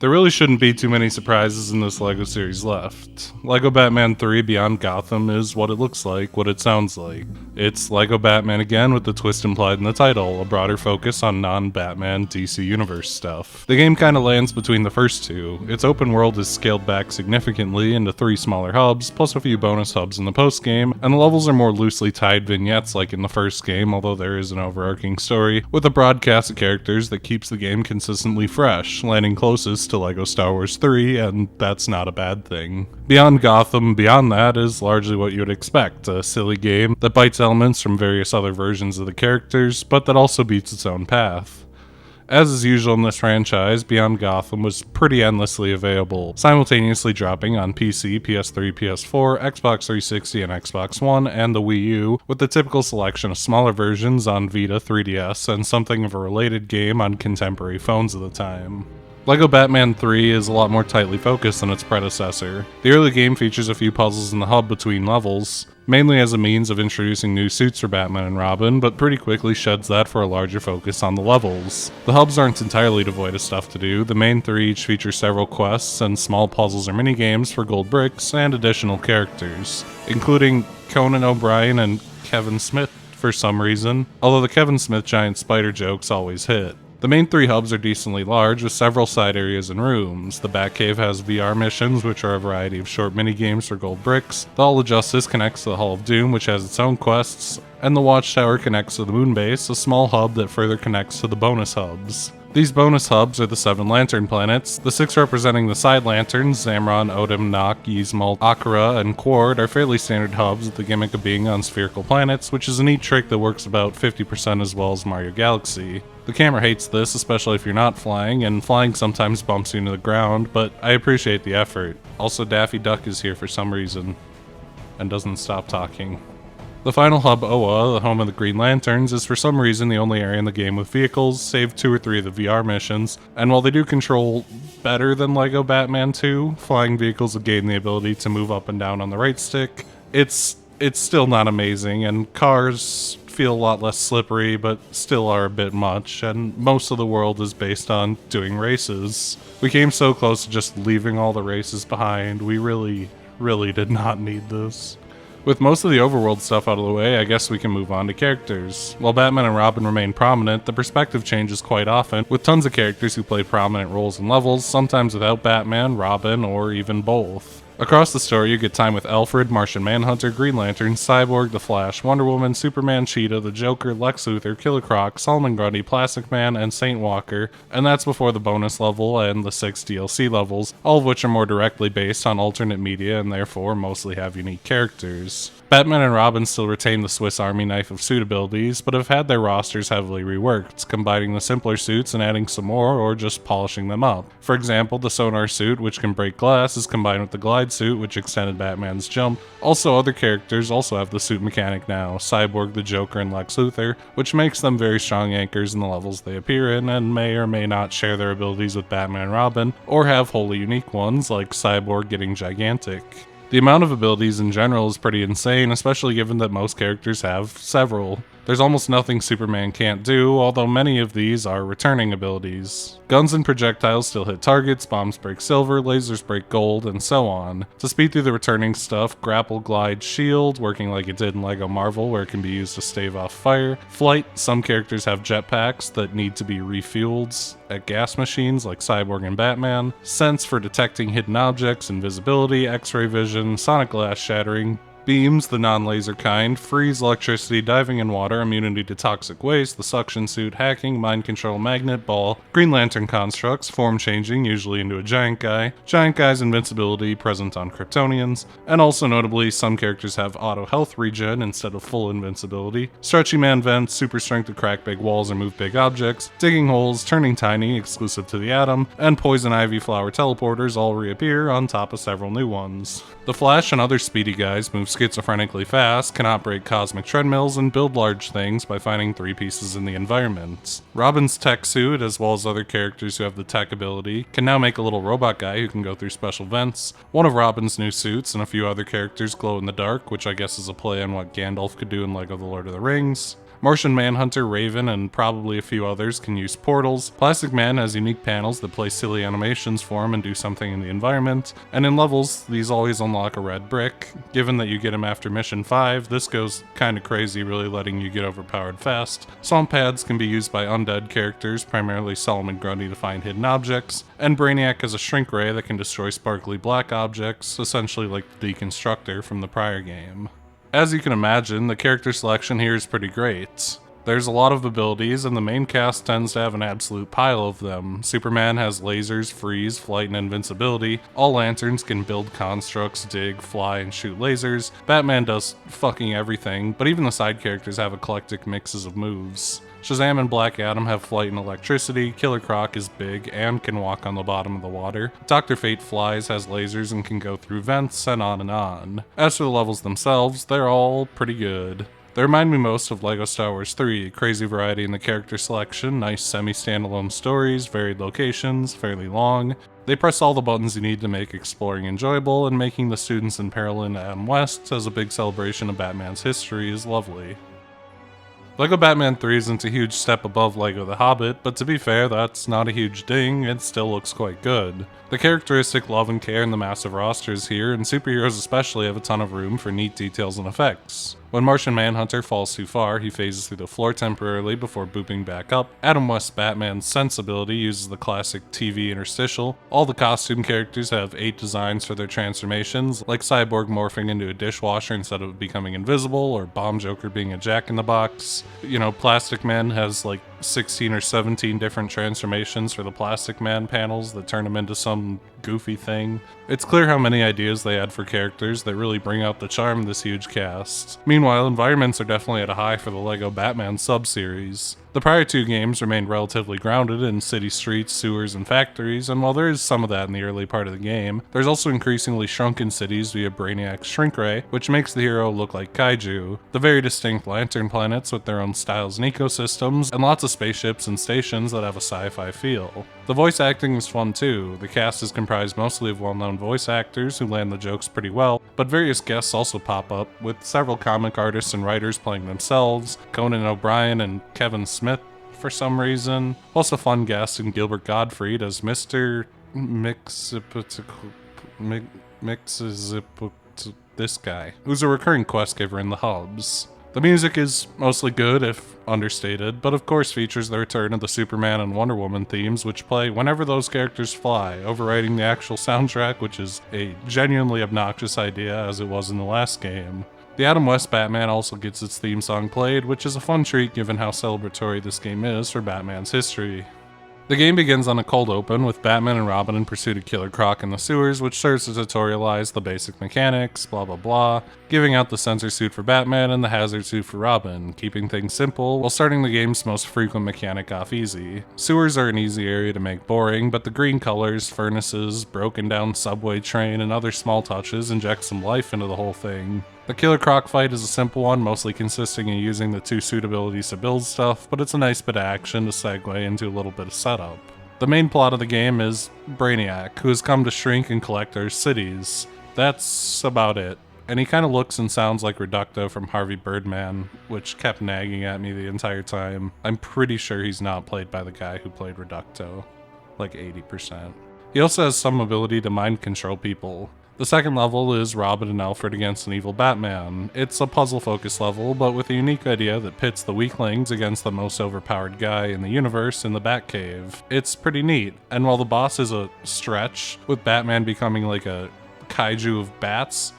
There really shouldn't be too many surprises in this LEGO series left. LEGO Batman 3 Beyond Gotham is what it looks like, what it sounds like. It's LEGO Batman again with the twist implied in the title, a broader focus on non-Batman DC Universe stuff. The game kinda lands between the first two. Its open world is scaled back significantly into 3 smaller hubs, plus a few bonus hubs in the post-game, and the levels are more loosely tied vignettes like in the first game, although there is an overarching story, with a broad cast of characters that keeps the game consistently fresh, landing closest to LEGO Star Wars 3, and that's not a bad thing. Beyond Gotham, beyond that, is largely what you would expect, a silly game that bites elements from various other versions of the characters, but that also beats its own path. As is usual in this franchise, Beyond Gotham was pretty endlessly available, simultaneously dropping on PC, PS3, PS4, Xbox 360 and Xbox One, and the Wii U, with the typical selection of smaller versions on Vita, 3DS, and something of a related game on contemporary phones at the time. LEGO Batman 3 is a lot more tightly focused than its predecessor. The early game features a few puzzles in the hub between levels, mainly as a means of introducing new suits for Batman and Robin, but pretty quickly sheds that for a larger focus on the levels. The hubs aren't entirely devoid of stuff to do. The main 3 each feature several quests and small puzzles or minigames for gold bricks and additional characters, including Conan O'Brien and Kevin Smith for some reason, although the Kevin Smith giant spider jokes always hit. The main 3 hubs are decently large, with several side areas and rooms. The Batcave has VR missions, which are a variety of short mini-games for gold bricks. The Hall of Justice connects to the Hall of Doom, which has its own quests. And the Watchtower connects to the Moonbase, a small hub that further connects to the bonus hubs. These bonus hubs are the 7 lantern planets. The 6 representing the side lanterns, Zamron, Odin, Nock, Yzmal, Akira, and Quard, are fairly standard hubs with the gimmick of being on spherical planets, which is a neat trick that works about 50% as well as Mario Galaxy. The camera hates this, especially if you're not flying, and flying sometimes bumps you into the ground, but I appreciate the effort. Also, Daffy Duck is here for some reason, and doesn't stop talking. The final hub, Oa, the home of the Green Lanterns, is for some reason the only area in the game with vehicles, save 2 or 3 of the VR missions, and while they do control better than LEGO Batman 2, flying vehicles will gain the ability to move up and down on the right stick, it's still not amazing, and cars feel a lot less slippery, but still are a bit much, and most of the world is based on doing races. We came so close to just leaving all the races behind. We really did not need this. With most of the overworld stuff out of the way, I guess we can move on to characters. While Batman and Robin remain prominent, the perspective changes quite often, with tons of characters who play prominent roles in levels, sometimes without Batman, Robin, or even both. Across the story, you get time with Alfred, Martian Manhunter, Green Lantern, Cyborg, The Flash, Wonder Woman, Superman, Cheetah, the Joker, Lex Luthor, Killer Croc, Solomon Grundy, Plastic Man, and Saint Walker, and that's before the bonus level and the 6 DLC levels, all of which are more directly based on alternate media and therefore mostly have unique characters. Batman and Robin still retain the Swiss Army knife of suit abilities, but have had their rosters heavily reworked, combining the simpler suits and adding some more, or just polishing them up. For example, the sonar suit, which can break glass, is combined with the glide suit, which extended Batman's jump. Also, other characters also have the suit mechanic now, Cyborg, the Joker, and Lex Luthor, which makes them very strong anchors in the levels they appear in, and may or may not share their abilities with Batman and Robin, or have wholly unique ones, like Cyborg getting gigantic. The amount of abilities in general is pretty insane, especially given that most characters have several. There's almost nothing Superman can't do, although many of these are returning abilities. Guns and projectiles still hit targets, bombs break silver, lasers break gold, and so on. To speed through the returning stuff, grapple, glide, shield, working like it did in LEGO Marvel where it can be used to stave off fire. Flight, some characters have jetpacks that need to be refueled at gas machines like Cyborg and Batman. Sense for detecting hidden objects, invisibility, x-ray vision, sonic glass shattering. Beams, the non-laser kind, freeze, electricity, diving in water, immunity to toxic waste, the suction suit, hacking, mind control, magnet, ball, Green Lantern constructs, form changing, usually into a giant guy's invincibility present on Kryptonians, and also notably some characters have auto health regen instead of full invincibility, stretchy man vents, super strength to crack big walls or move big objects, digging holes, turning tiny, exclusive to the Atom, and poison ivy flower teleporters all reappear on top of several new ones. The Flash and other speedy guys move schizophrenically fast, can operate cosmic treadmills, and build large things by finding 3 pieces in the environment. Robin's tech suit, as well as other characters who have the tech ability, can now make a little robot guy who can go through special vents. One of Robin's new suits and a few other characters glow in the dark, which I guess is a play on what Gandalf could do in LEGO The Lord of the Rings. Martian Manhunter, Raven, and probably a few others can use portals. Plastic Man has unique panels that play silly animations for him and do something in the environment. And in levels, these always unlock a red brick. Given that you get him after mission 5, this goes kinda crazy, really letting you get overpowered fast. Swamp pads can be used by undead characters, primarily Solomon Grundy, to find hidden objects. And Brainiac has a shrink ray that can destroy sparkly black objects, essentially like the Deconstructor from the prior game. As you can imagine, the character selection here is pretty great. There's a lot of abilities, and the main cast tends to have an absolute pile of them. Superman has lasers, freeze, flight, and invincibility. All Lanterns can build constructs, dig, fly, and shoot lasers. Batman does fucking everything, but even the side characters have eclectic mixes of moves. Shazam and Black Adam have flight and electricity, Killer Croc is big and can walk on the bottom of the water, Dr. Fate flies, has lasers, and can go through vents, and on and on. As for the levels themselves, they're all pretty good. They remind me most of LEGO Star Wars 3, crazy variety in the character selection, nice semi-standalone stories, varied locations, fairly long. They press all the buttons you need to make exploring enjoyable, and making the students in peril in Adam West as a big celebration of Batman's history is lovely. LEGO Batman 3 isn't a huge step above LEGO The Hobbit, but to be fair, that's not a huge ding, it still looks quite good. The characteristic love and care in the massive rosters here, and superheroes especially, have a ton of room for neat details and effects. When Martian Manhunter falls too far, he phases through the floor temporarily before booping back up. Adam West Batman's sense ability uses the classic TV interstitial. All the costume characters have 8 designs for their transformations, like Cyborg morphing into a dishwasher instead of becoming invisible, or Bomb Joker being a jack-in-the-box. You know, Plastic Man has like 16 or 17 different transformations for the Plastic Man panels that turn him into some goofy thing. It's clear how many ideas they had for characters that really bring out the charm of this huge cast. Meanwhile, environments are definitely at a high for the LEGO Batman sub-series. The prior 2 games remained relatively grounded in city streets, sewers, and factories, and while there is some of that in the early part of the game, there's also increasingly shrunken cities via Brainiac's shrink ray, which makes the hero look like kaiju. The very distinct Lantern planets with their own styles and ecosystems, and lots of spaceships and stations that have a sci-fi feel. The voice acting is fun too. The cast is comprised mostly of well-known voice actors who land the jokes pretty well, but various guests also pop up, with several comic artists and writers playing themselves, Conan O'Brien and Kevin Smith for some reason, plus a fun guest in Gilbert Gottfried as Mr. This guy, who's a recurring quest giver in the hubs. The music is mostly good, if understated, but of course features the return of the Superman and Wonder Woman themes, which play whenever those characters fly, overriding the actual soundtrack, which is a genuinely obnoxious idea as it was in the last game. The Adam West Batman also gets its theme song played, which is a fun treat given how celebratory this game is for Batman's history. The game begins on a cold open with Batman and Robin in pursuit of Killer Croc in the sewers, which serves to tutorialize the basic mechanics, blah blah blah, giving out the sensor suit for Batman and the hazard suit for Robin, keeping things simple while starting the game's most frequent mechanic off easy. Sewers are an easy area to make boring, but the green colors, furnaces, broken down subway train, and other small touches inject some life into the whole thing. The Killer Croc fight is a simple one, mostly consisting in using the 2 suit abilities to build stuff, but it's a nice bit of action to segue into a little bit of setup. The main plot of the game is Brainiac, who has come to shrink and collect our cities. That's about it. And he kind of looks and sounds like Reducto from Harvey Birdman, which kept nagging at me the entire time. I'm pretty sure he's not played by the guy who played Reducto, like 80%. He also has some ability to mind control people. The second level is Robin and Alfred against an evil Batman. It's a puzzle-focused level, but with a unique idea that pits the weaklings against the most overpowered guy in the universe in the Batcave. It's pretty neat, and while the boss is a stretch, with Batman becoming like a kaiju of bats,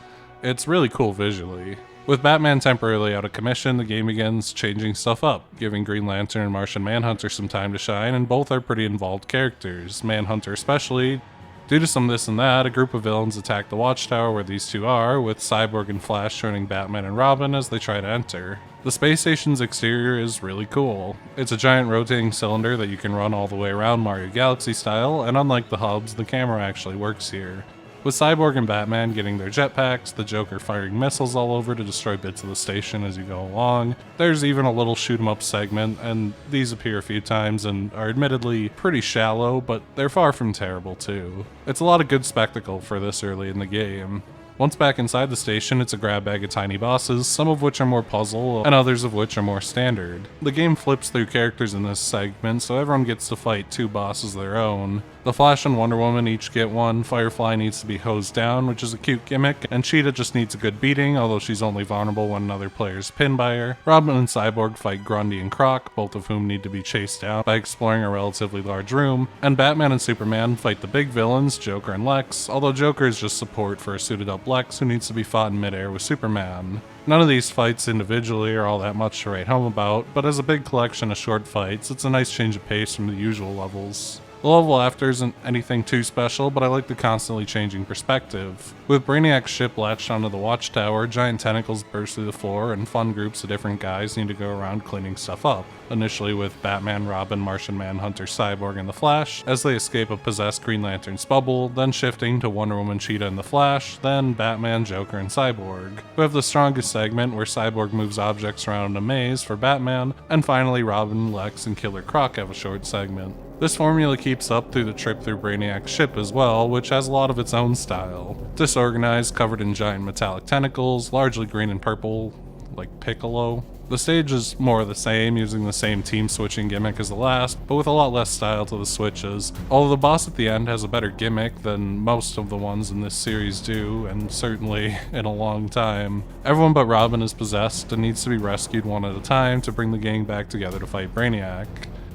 it's really cool visually. With Batman temporarily out of commission, the game begins changing stuff up, giving Green Lantern and Martian Manhunter some time to shine, and both are pretty involved characters, Manhunter especially. Due to some this and that, a group of villains attack the watchtower where these two are, with Cyborg and Flash joining Batman and Robin as they try to enter. The space station's exterior is really cool. It's a giant rotating cylinder that you can run all the way around Mario Galaxy style, and unlike the hubs, the camera actually works here. With Cyborg and Batman getting their jetpacks, the Joker firing missiles all over to destroy bits of the station as you go along. There's even a little shoot 'em up segment, and these appear a few times and are admittedly pretty shallow, but they're far from terrible too. It's a lot of good spectacle for this early in the game. Once back inside the station, it's a grab bag of tiny bosses, some of which are more puzzle, and others of which are more standard. The game flips through characters in this segment, so everyone gets to fight 2 bosses of their own. The Flash and Wonder Woman each get one, Firefly needs to be hosed down, which is a cute gimmick, and Cheetah just needs a good beating, although she's only vulnerable when another player is pinned by her. Robin and Cyborg fight Grundy and Croc, both of whom need to be chased down by exploring a relatively large room, and Batman and Superman fight the big villains, Joker and Lex, although Joker is just support for a suited up Lex who needs to be fought in midair with Superman. None of these fights individually are all that much to write home about, but as a big collection of short fights, it's a nice change of pace from the usual levels. The level after isn't anything too special, but I like the constantly changing perspective. With Brainiac's ship latched onto the watchtower, giant tentacles burst through the floor, and fun groups of different guys need to go around cleaning stuff up. Initially with Batman, Robin, Martian Manhunter, Cyborg, and the Flash, as they escape a possessed Green Lantern's bubble, then shifting to Wonder Woman, Cheetah, and the Flash, then Batman, Joker, and Cyborg. We have the strongest segment where Cyborg moves objects around in a maze for Batman, and finally Robin, Lex, and Killer Croc have a short segment. This formula keeps up through the trip through Brainiac's ship as well, which has a lot of its own style. Disorganized, covered in giant metallic tentacles, largely green and purple, like Piccolo. The stage is more of the same, using the same team switching gimmick as the last, but with a lot less style to the switches. Although the boss at the end has a better gimmick than most of the ones in this series do, and certainly in a long time. Everyone but Robin is possessed and needs to be rescued one at a time to bring the gang back together to fight Brainiac,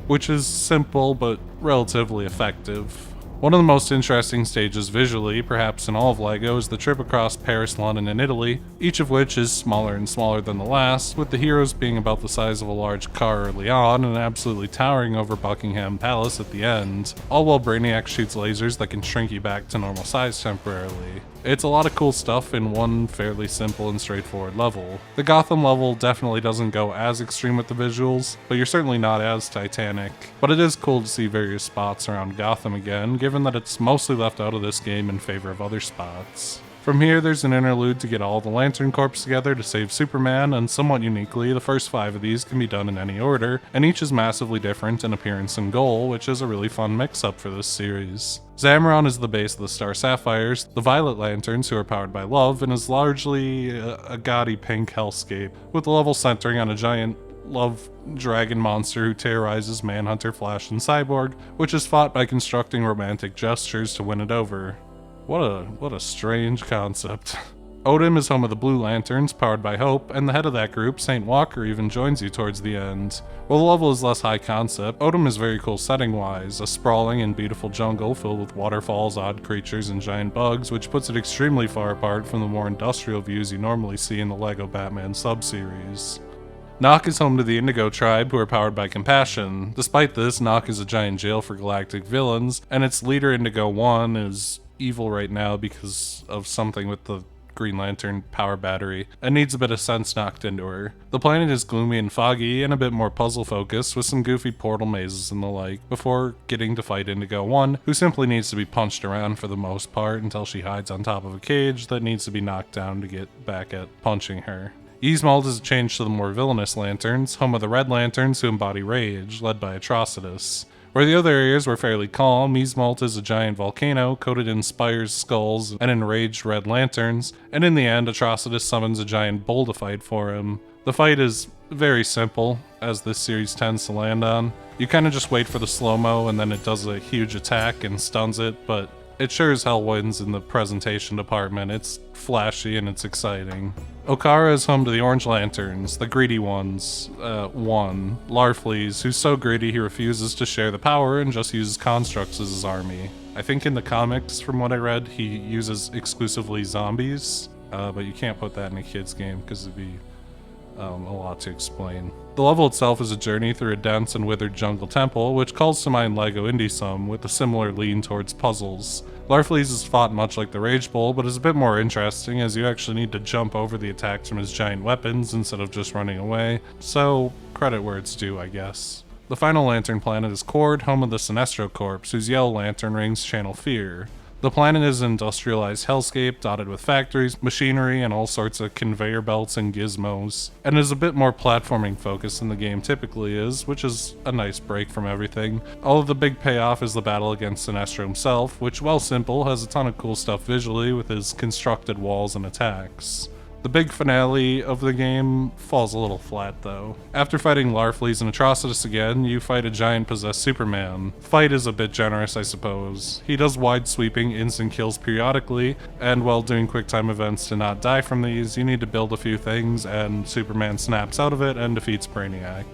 which is simple but relatively effective. One of the most interesting stages visually, perhaps in all of LEGO, is the trip across Paris, London, and Italy, each of which is smaller and smaller than the last, with the heroes being about the size of a large car early on and absolutely towering over Buckingham Palace at the end, all while Brainiac shoots lasers that can shrink you back to normal size temporarily. It's a lot of cool stuff in one fairly simple and straightforward level. The Gotham level definitely doesn't go as extreme with the visuals, but you're certainly not as Titanic. But it is cool to see various spots around Gotham again, given that it's mostly left out of this game in favor of other spots. From here, there's an interlude to get all the Lantern Corps together to save Superman, and somewhat uniquely, the first 5 of these can be done in any order, and each is massively different in appearance and goal, which is a really fun mix-up for this series. Xamaron is the base of the Star Sapphires, the Violet Lanterns, who are powered by love, and is largely a gaudy pink hellscape, with the level centering on a giant love dragon monster who terrorizes Manhunter, Flash, and Cyborg, which is fought by constructing romantic gestures to win it over. What a strange concept. Odin is home of the Blue Lanterns, powered by Hope, and the head of that group, St. Walker, even joins you towards the end. While the level is less high concept, Odin is very cool setting-wise, a sprawling and beautiful jungle filled with waterfalls, odd creatures, and giant bugs, which puts it extremely far apart from the more industrial views you normally see in the LEGO Batman sub-series. Nock is home to the Indigo Tribe, who are powered by compassion. Despite this, Nock is a giant jail for galactic villains, and its leader, Indigo 1, is evil right now because of something with the Green Lantern power battery, and needs a bit of sense knocked into her. The planet is gloomy and foggy, and a bit more puzzle focused, with some goofy portal mazes and the like, before getting to fight Indigo 1, who simply needs to be punched around for the most part until she hides on top of a cage that needs to be knocked down to get back at punching her. Yzmold is a change to the more villainous lanterns, home of the Red Lanterns who embody rage, led by Atrocitus. Where the other areas were fairly calm, Yzmold is a giant volcano coated in spires, skulls, and enraged red lanterns, and in the end, Atrocitus summons a giant bull to fight for him. The fight is very simple, as this series tends to land on. You kinda just wait for the slow-mo and then it does a huge attack and stuns it, but it sure as hell wins in the presentation department. It's flashy and it's exciting. Okara is home to the Orange Lanterns, the greedy ones. Larfleeze, who's so greedy he refuses to share the power and just uses constructs as his army. I think in the comics, from what I read, he uses exclusively zombies, but you can't put that in a kid's game because it'd be a lot to explain. The level itself is a journey through a dense and withered jungle temple, which calls to mind LEGO Indie some, with a similar lean towards puzzles. Larfleeze is fought much like the Rage Bull, but is a bit more interesting as you actually need to jump over the attacks from his giant weapons instead of just running away, so credit where it's due, I guess. The final lantern planet is Cord, home of the Sinestro Corps, whose yellow lantern rings channel fear. The planet is an industrialized hellscape dotted with factories, machinery, and all sorts of conveyor belts and gizmos, and is a bit more platforming focused than the game typically is, which is a nice break from everything. All of the big payoff is the battle against Sinestro himself, which, while simple, has a ton of cool stuff visually with his constructed walls and attacks. The big finale of the game falls a little flat though. After fighting Larfleeze and Atrocitus again, you fight a giant possessed Superman. Fight is a bit generous, I suppose. He does wide sweeping instant kills periodically, and while doing quick time events to not die from these, you need to build a few things and Superman snaps out of it and defeats Brainiac.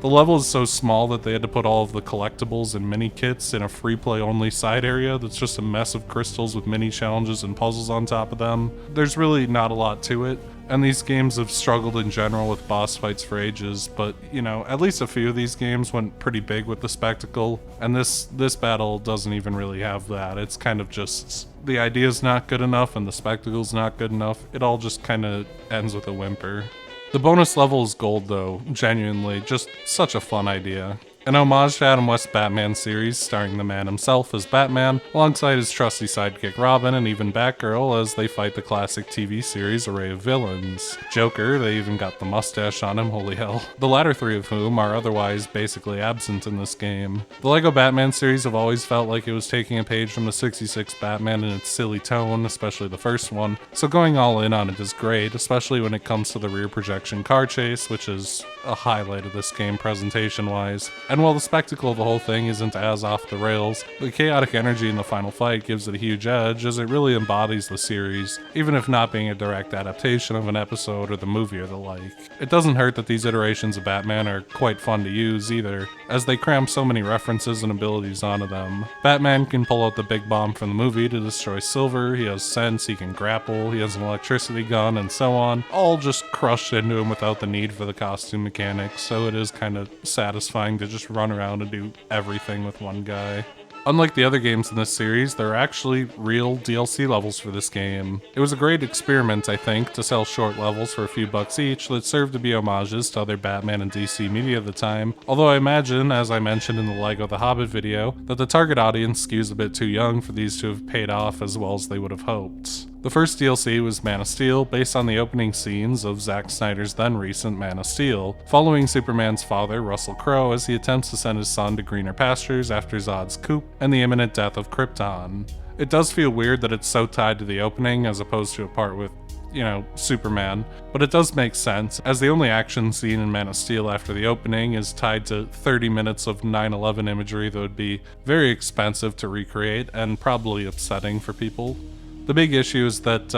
The level is so small that they had to put all of the collectibles and mini kits in a free play only side area that's just a mess of crystals with mini challenges and puzzles on top of them. There's really not a lot to it, and these games have struggled in general with boss fights for ages, but you know, at least a few of these games went pretty big with the spectacle, and this battle doesn't even really have that. It's kind of just, the idea's not good enough and the spectacle's not good enough. It all just kind of ends with a whimper. The bonus level is gold though, genuinely, just such a fun idea. An homage to Adam West's Batman series, starring the man himself as Batman, alongside his trusty sidekick Robin and even Batgirl as they fight the classic TV series array of villains. Joker, they even got the mustache on him, holy hell. The latter three of whom are otherwise basically absent in this game. The LEGO Batman series have always felt like it was taking a page from the 66 Batman in its silly tone, especially the first one, so going all in on it is great, especially when it comes to the rear projection car chase, which is a highlight of this game presentation-wise. And while the spectacle of the whole thing isn't as off the rails, the chaotic energy in the final fight gives it a huge edge as it really embodies the series, even if not being a direct adaptation of an episode or the movie or the like. It doesn't hurt that these iterations of Batman are quite fun to use either, as they cram so many references and abilities onto them. Batman can pull out the big bomb from the movie to destroy Silver, he has sense, he can grapple, he has an electricity gun, and so on, all just crushed into him without the need for the costume mechanics, so it is kind of satisfying to just run around and do everything with one guy. Unlike the other games in this series, there are actually real DLC levels for this game. It was a great experiment, I think, to sell short levels for a few bucks each that served to be homages to other Batman and DC media of the time, although I imagine, as I mentioned in the LEGO The Hobbit video, that the target audience skews a bit too young for these to have paid off as well as they would have hoped. The first DLC was Man of Steel, based on the opening scenes of Zack Snyder's then recent Man of Steel, following Superman's father, Russell Crowe, as he attempts to send his son to greener pastures after Zod's coup and the imminent death of Krypton. It does feel weird that it's so tied to the opening as opposed to a part with, you know, Superman, but it does make sense, as the only action scene in Man of Steel after the opening is tied to 30 minutes of 9/11 imagery that would be very expensive to recreate and probably upsetting for people. The big issue is that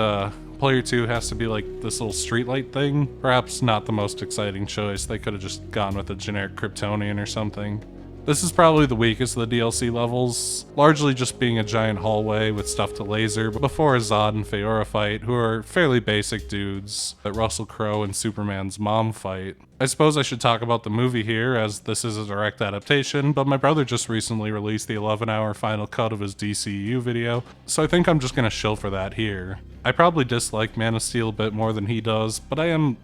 Player 2 has to be like this little streetlight thing. Perhaps not the most exciting choice. They could have just gone with a generic Kryptonian or something. This is probably the weakest of the DLC levels, largely just being a giant hallway with stuff to laser before a Zod and Feora fight, who are fairly basic dudes that Russell Crowe and Superman's mom fight. I suppose I should talk about the movie here, as this is a direct adaptation, but my brother just recently released the 11-hour final cut of his DCU video, so I think I'm just gonna shill for that here. I probably dislike Man of Steel a bit more than he does, but I am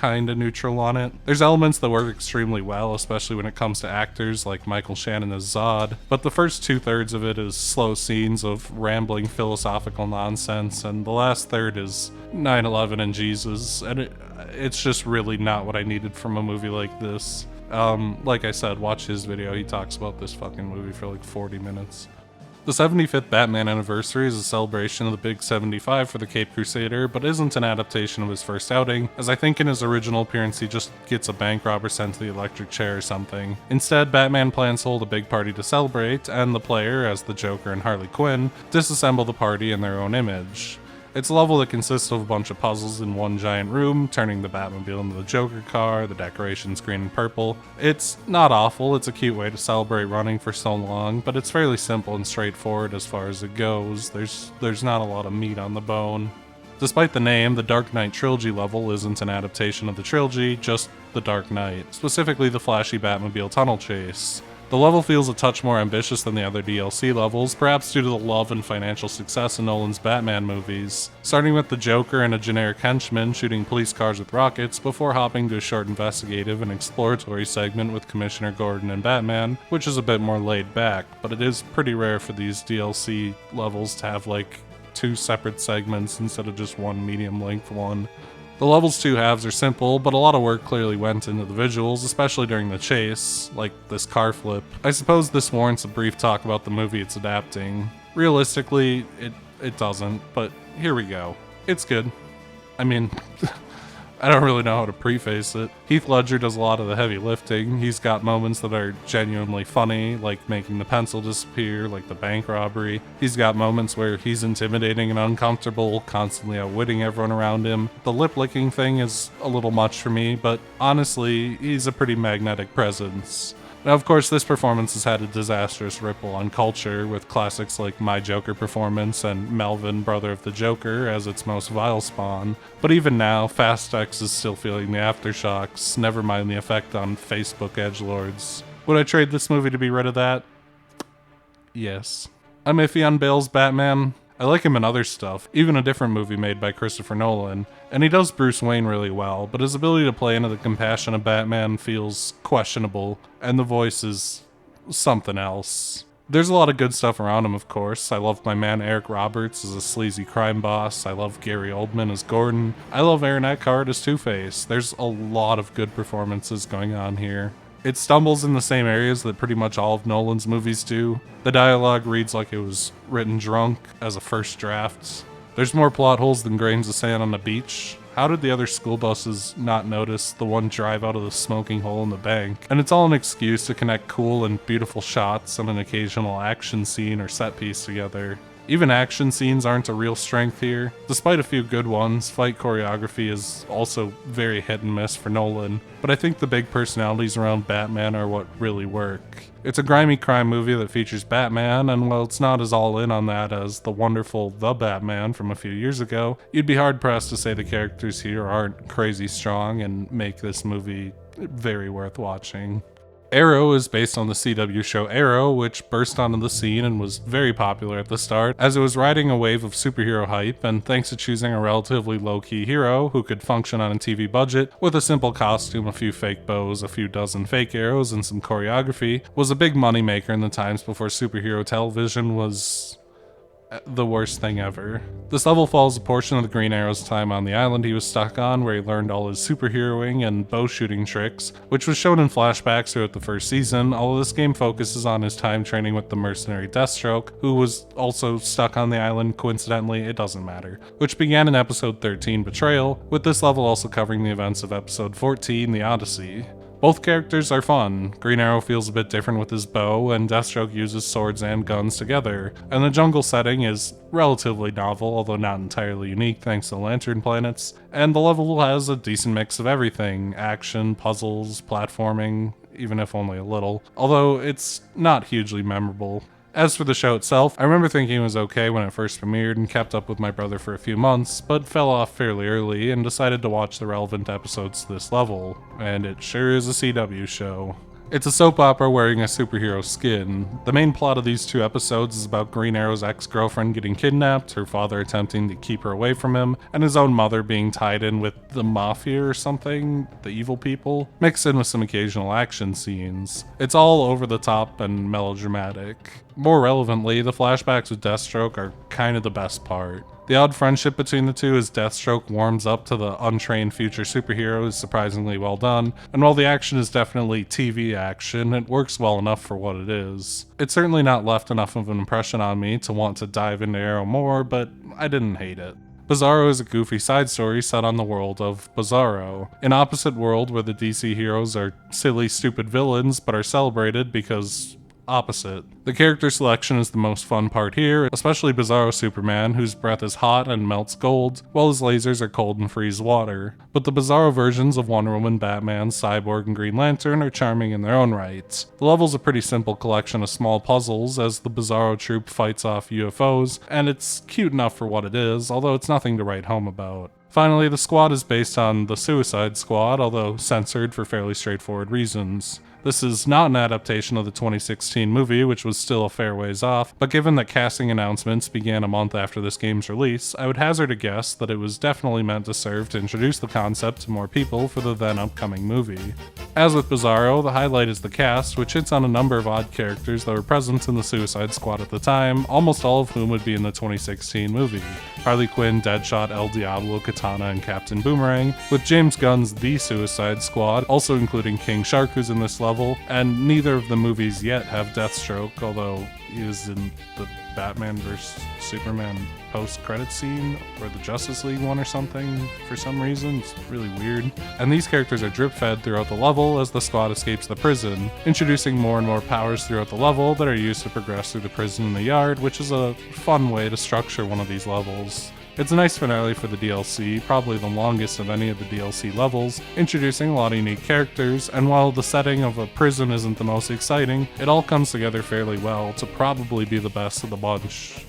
kinda neutral on it. There's elements that work extremely well, especially when it comes to actors like Michael Shannon as Zod, but the first 2/3 of it is slow scenes of rambling philosophical nonsense, and the last third is 9/11 and Jesus, and it's just really not what I needed from a movie like this. Like I said, watch his video, he talks about this fucking movie for like 40 minutes. The 75th Batman anniversary is a celebration of the Big 75 for the Caped Crusader, but isn't an adaptation of his first outing, as I think in his original appearance he just gets a bank robber sent to the electric chair or something. Instead, Batman plans to hold a big party to celebrate, and the player, as the Joker and Harley Quinn, disassemble the party in their own image. It's a level that consists of a bunch of puzzles in one giant room, turning the Batmobile into the Joker car, the decorations green and purple. It's not awful, it's a cute way to celebrate running for so long, but it's fairly simple and straightforward as far as it goes. There's not a lot of meat on the bone. Despite the name, the Dark Knight Trilogy level isn't an adaptation of the trilogy, just the Dark Knight, specifically the flashy Batmobile tunnel chase. The level feels a touch more ambitious than the other DLC levels, perhaps due to the love and financial success in Nolan's Batman movies, starting with the Joker and a generic henchman shooting police cars with rockets before hopping to a short investigative and exploratory segment with Commissioner Gordon and Batman, which is a bit more laid back, but it is pretty rare for these DLC levels to have like 2 separate segments instead of just one medium-length one. The level's 2 halves are simple, but a lot of work clearly went into the visuals, especially during the chase, like this car flip. I suppose this warrants a brief talk about the movie it's adapting. Realistically, it doesn't, but here we go. It's good. I mean, I don't really know how to preface it. Heath Ledger does a lot of the heavy lifting. He's got moments that are genuinely funny, like making the pencil disappear, like the bank robbery. He's got moments where he's intimidating and uncomfortable, constantly outwitting everyone around him. The lip-licking thing is a little much for me, but honestly, he's a pretty magnetic presence. Now, of course, this performance has had a disastrous ripple on culture, with classics like My Joker performance and Melvin, Brother of the Joker, as its most vile spawn. But even now, Fast X is still feeling the aftershocks, never mind the effect on Facebook edgelords. Would I trade this movie to be rid of that? Yes. I'm iffy on Bale's Batman. I like him in other stuff, even a different movie made by Christopher Nolan, and he does Bruce Wayne really well, but his ability to play into the compassion of Batman feels questionable, and the voice is something else. There's a lot of good stuff around him, of course. I love my man Eric Roberts as a sleazy crime boss. I love Gary Oldman as Gordon. I love Aaron Eckhart as Two-Face. There's a lot of good performances going on here. It stumbles in the same areas that pretty much all of Nolan's movies do. The dialogue reads like it was written drunk as a first draft. There's more plot holes than grains of sand on the beach. How did the other school buses not notice the one drive out of the smoking hole in the bank? And it's all an excuse to connect cool and beautiful shots and an occasional action scene or set piece together. Even action scenes aren't a real strength here. Despite a few good ones, fight choreography is also very hit and miss for Nolan, but I think the big personalities around Batman are what really work. It's a grimy crime movie that features Batman, and while it's not as all in on that as the wonderful The Batman from a few years ago, you'd be hard-pressed to say the characters here aren't crazy strong and make this movie very worth watching. Arrow is based on the CW show Arrow, which burst onto the scene and was very popular at the start, as it was riding a wave of superhero hype, and thanks to choosing a relatively low-key hero who could function on a TV budget with a simple costume, a few fake bows, a few dozen fake arrows, and some choreography, was a big moneymaker in the times before superhero television was the worst thing ever. This level follows a portion of the Green Arrow's time on the island he was stuck on, where he learned all his superheroing and bow shooting tricks, which was shown in flashbacks throughout the first season, although this game focuses on his time training with the mercenary Deathstroke, who was also stuck on the island. Coincidentally, it doesn't matter, which began in episode 13, Betrayal, with this level also covering the events of episode 14, The Odyssey. Both characters are fun. Green Arrow feels a bit different with his bow, and Deathstroke uses swords and guns together. And the jungle setting is relatively novel, although not entirely unique thanks to the Lantern Planets. And the level has a decent mix of everything: action, puzzles, platforming, even if only a little, although it's not hugely memorable. As for the show itself, I remember thinking it was okay when it first premiered and kept up with my brother for a few months, but fell off fairly early and decided to watch the relevant episodes to this level, and it sure is a CW show. It's a soap opera wearing a superhero skin. The main plot of these 2 episodes is about Green Arrow's ex-girlfriend getting kidnapped, her father attempting to keep her away from him, and his own mother being tied in with the Mafia or something, the evil people, mixed in with some occasional action scenes. It's all over the top and melodramatic. More relevantly, the flashbacks with Deathstroke are kind of the best part. The odd friendship between the two as Deathstroke warms up to the untrained future superhero is surprisingly well done, and while the action is definitely TV action, it works well enough for what it is. It's certainly not left enough of an impression on me to want to dive into Arrow more, but I didn't hate it. Bizzaro is a goofy side story set on the world of Bizzaro, an opposite world where the DC heroes are silly, stupid villains but are celebrated because opposite. The character selection is the most fun part here, especially Bizzaro Superman, whose breath is hot and melts gold, while his lasers are cold and freeze water. But the Bizzaro versions of Wonder Woman, Batman, Cyborg, and Green Lantern are charming in their own right. The level's a pretty simple collection of small puzzles as the Bizzaro troop fights off UFOs, and it's cute enough for what it is, although it's nothing to write home about. Finally, the squad is based on the Suicide Squad, although censored for fairly straightforward reasons. This is not an adaptation of the 2016 movie, which was still a fair ways off, but given that casting announcements began a month after this game's release, I would hazard a guess that it was definitely meant to serve to introduce the concept to more people for the then upcoming movie. As with Bizzaro, the highlight is the cast, which hits on a number of odd characters that were present in the Suicide Squad at the time, almost all of whom would be in the 2016 movie. Harley Quinn, Deadshot, El Diablo, Katana, and Captain Boomerang, with James Gunn's The Suicide Squad, also including King Shark, who's in this level, and neither of the movies yet have Deathstroke, although he is in the Batman vs. Superman post-credit scene, or the Justice League one or something, for some reason. It's really weird. And these characters are drip-fed throughout the level as the squad escapes the prison, introducing more and more powers throughout the level that are used to progress through the prison in the yard, which is a fun way to structure one of these levels. It's a nice finale for the DLC, probably the longest of any of the DLC levels, introducing a lot of unique characters, and while the setting of a prison isn't the most exciting, it all comes together fairly well to probably be the best of the bunch,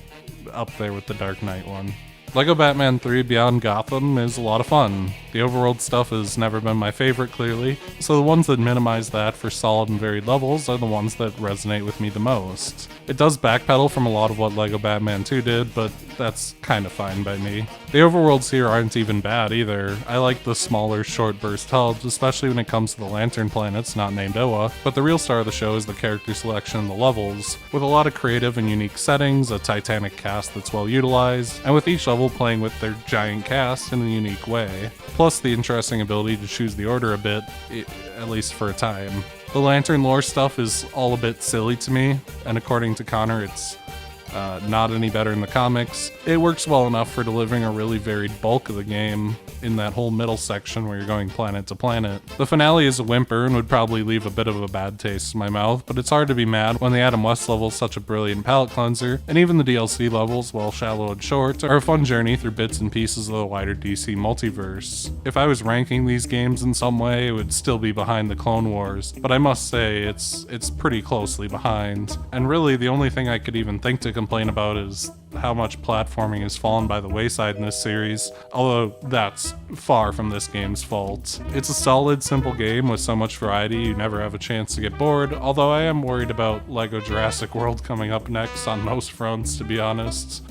up there with the Dark Knight one. LEGO Batman 3 Beyond Gotham is a lot of fun. The overworld stuff has never been my favorite, clearly, so the ones that minimize that for solid and varied levels are the ones that resonate with me the most. It does backpedal from a lot of what LEGO Batman 2 did, but that's kinda fine by me. The overworlds here aren't even bad either. I like the smaller, short burst hubs, especially when it comes to the Lantern planets not named Oa, but the real star of the show is the character selection and the levels, with a lot of creative and unique settings, a titanic cast that's well utilized, and with each level playing with their giant cast in a unique way. Plus the interesting ability to choose the order a bit, at least for a time. The Lantern lore stuff is all a bit silly to me, and according to Connor, it's not any better in the comics. It works well enough for delivering a really varied bulk of the game in that whole middle section where you're going planet to planet. The finale is a whimper and would probably leave a bit of a bad taste in my mouth, but it's hard to be mad when the Adam West level is such a brilliant palette cleanser, and even the DLC levels, while shallow and short, are a fun journey through bits and pieces of the wider DC multiverse. If I was ranking these games in some way, it would still be behind the Clone Wars, but I must say it's pretty closely behind. And really, the only thing I could even think to complain about is how much platforming has fallen by the wayside in this series, although that's far from this game's fault. It's a solid, simple game with so much variety you never have a chance to get bored, although I am worried about LEGO Jurassic World coming up next on most fronts, to be honest.